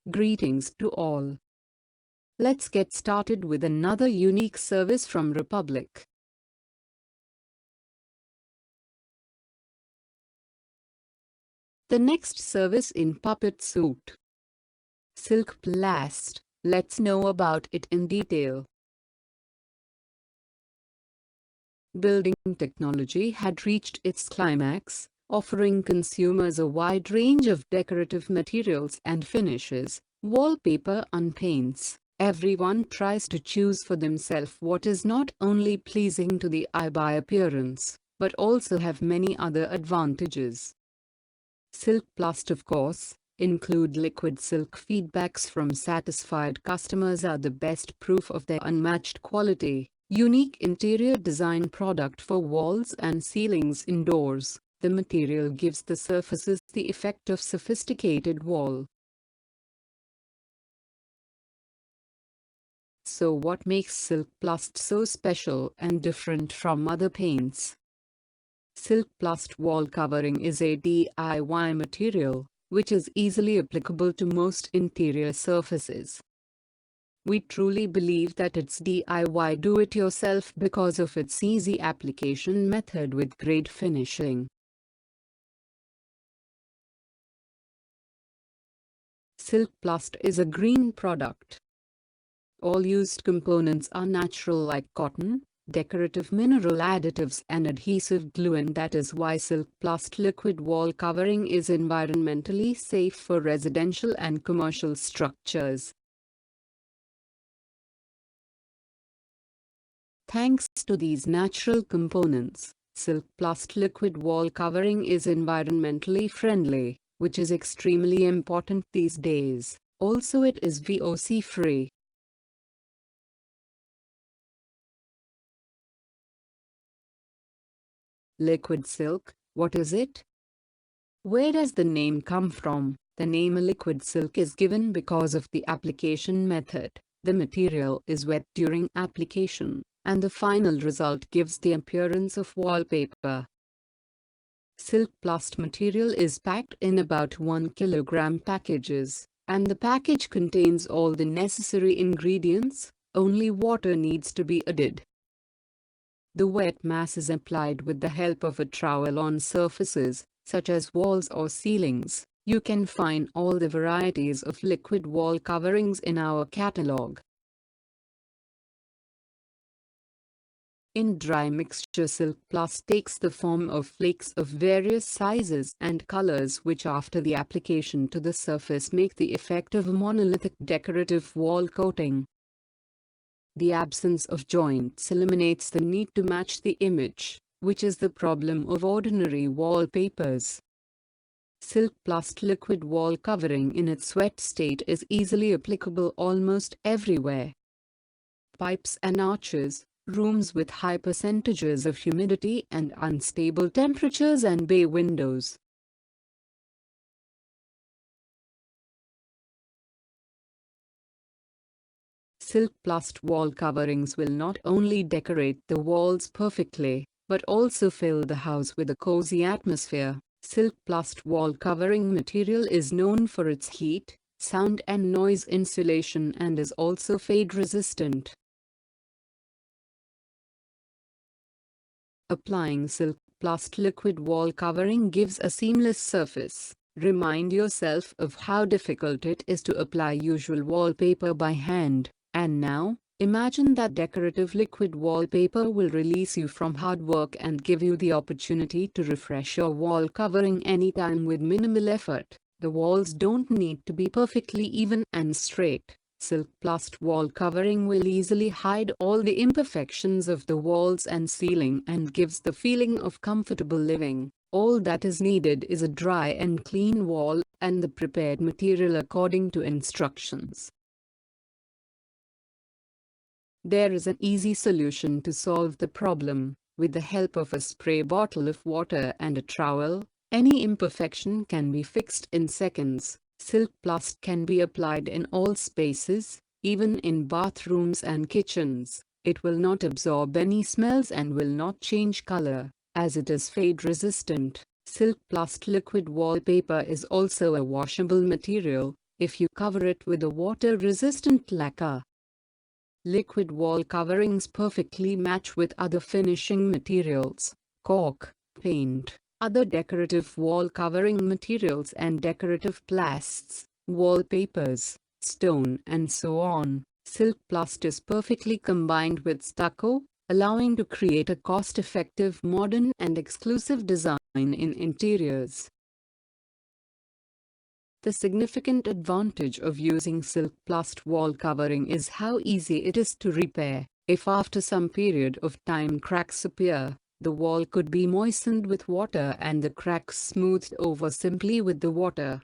Greetings to all. Let's get started with another unique service from Republic. The next service in Puppet Suite. Silk Plast. Let's know about it in detail. Building technology had reached its climax, offering consumers a wide range of decorative materials and finishes, wallpaper and paints. Everyone tries to choose for themselves what is not only pleasing to the eye by appearance, but also have many other advantages. Silk Plast, of course, include liquid silk. Feedbacks from satisfied customers are the best proof of their unmatched quality. Unique interior design product for walls and ceilings indoors. The material gives the surfaces the effect of sophisticated wall. So what makes Silk Plast so special and different from other paints? Silk Plast wall covering is a DIY material, which is easily applicable to most interior surfaces. We truly believe that it's DIY do-it-yourself because of its easy application method with great finishing. Silk Plast is a green product. All used components are natural like cotton, decorative mineral additives and adhesive glue, and that is why Silk Plast liquid wall covering is environmentally safe for residential and commercial structures. Thanks to these natural components, Silk Plast liquid wall covering is environmentally friendly, which is extremely important these days. Also, it is VOC free. Liquid silk, what is it? Where does the name come from? The name liquid silk is given because of the application method. The material is wet during application, and the final result gives the appearance of wallpaper. Silk Plast material is packed in about 1 kilogram packages, and the package contains all the necessary ingredients. Only water needs to be added. The wet mass is applied with the help of a trowel on surfaces, such as walls or ceilings. You can find all the varieties of liquid wall coverings in our catalog. In dry mixture, Silk Plast takes the form of flakes of various sizes and colors, which after the application to the surface make the effect of a monolithic decorative wall coating. The absence of joints eliminates the need to match the image, which is the problem of ordinary wallpapers. Silk Plast liquid wall covering in its wet state is easily applicable almost everywhere. Pipes and arches, rooms with high percentages of humidity and unstable temperatures, and bay windows. Silk Plast wall coverings will not only decorate the walls perfectly, but also fill the house with a cozy atmosphere. Silk Plast wall covering material is known for its heat, sound and noise insulation, and is also fade resistant. Applying Silk Plast liquid wall covering gives a seamless surface. Remind yourself of how difficult it is to apply usual wallpaper by hand. And now, imagine that decorative liquid wallpaper will release you from hard work and give you the opportunity to refresh your wall covering anytime with minimal effort. The walls don't need to be perfectly even and straight. Silk Plast wall covering will easily hide all the imperfections of the walls and ceiling and gives the feeling of comfortable living. All that is needed is a dry and clean wall and the prepared material according to instructions. There is an easy solution to solve the problem. With the help of a spray bottle of water and a trowel, any imperfection can be fixed in seconds. Silk Plast can be applied in all spaces, even in bathrooms and kitchens. It will not absorb any smells and will not change color, as it is fade resistant. Silk Plast liquid wallpaper is also a washable material. if you cover it with a water-resistant lacquer. Liquid wall coverings perfectly match with other finishing materials, cork, paint, other decorative wall covering materials and decorative plasts, wallpapers, stone and so on. Silk Plast is perfectly combined with stucco, allowing to create a cost-effective, modern and exclusive design in interiors. The significant advantage of using Silk Plast wall covering is how easy it is to repair. If after some period of time cracks appear, the wall could be moistened with water and the cracks smoothed over simply with the water.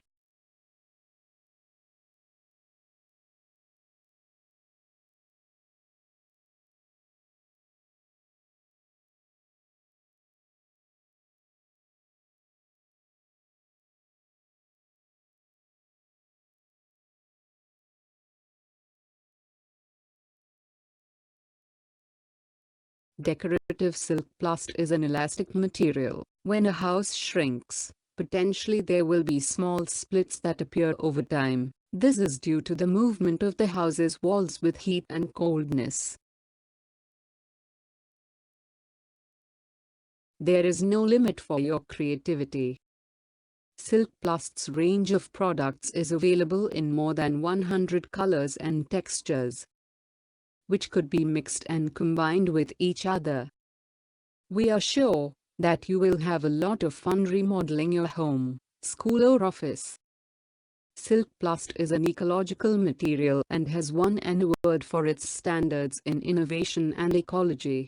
Decorative silk plast is an elastic material. When a house shrinks, potentially there will be small splits that appear over time. This is due to the movement of the house's walls with heat and coldness. There is no limit for your creativity. Silk Plast's range of products is available in more than 100 colors and textures, which could be mixed and combined with each other. We are sure that you will have a lot of fun remodeling your home, school or office. Silk Plast is an ecological material and has won an award for its standards in innovation and ecology.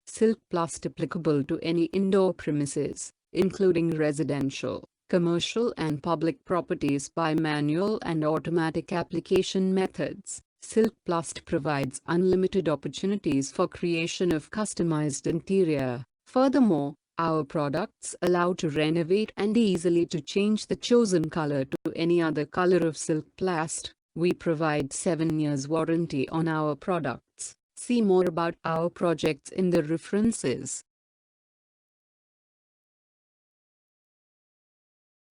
Silk Plast applicable to any indoor premises, including residential, commercial and public properties by manual and automatic application methods. Silk Plast provides unlimited opportunities for creation of customized interior. Furthermore, our products allow to renovate and easily to change the chosen color to any other color of Silk Plast. We provide 7 years warranty on our products. See more about our projects in the references.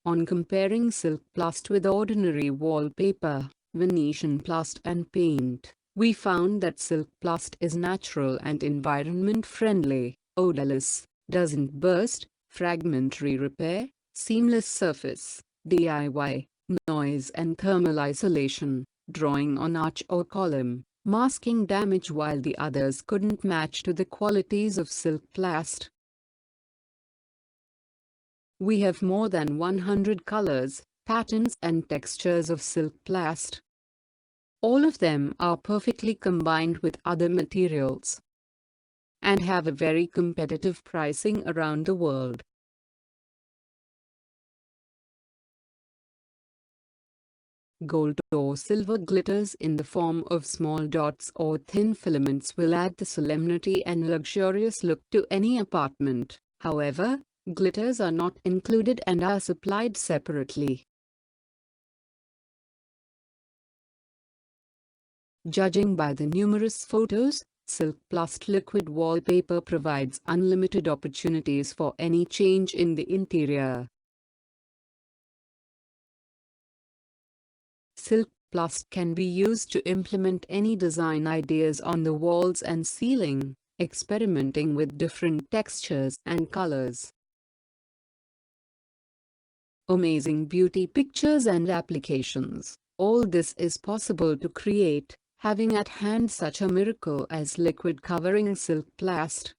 On comparing Silk Plast with ordinary wallpaper, Venetian plast and paint, we found that Silk Plast is natural and environment-friendly, odorless, doesn't burst, fragmentary repair, seamless surface, DIY, noise and thermal isolation, drawing on arch or column, masking damage, while the others couldn't match to the qualities of Silk Plast. We have more than 100 colors, patterns and textures of Silk Plast. All of them are perfectly combined with other materials and have a very competitive pricing around the world. Gold or silver glitters in the form of small dots or thin filaments will add the solemnity and luxurious look to any apartment. However, glitters are not included and are supplied separately. Judging by the numerous photos, Silk Plast liquid wallpaper provides unlimited opportunities for any change in the interior. Silk Plast can be used to implement any design ideas on the walls and ceiling, experimenting with different textures and colors. Amazing beauty pictures and applications. All this is possible to create, having at hand such a miracle as liquid covering Silk Plast.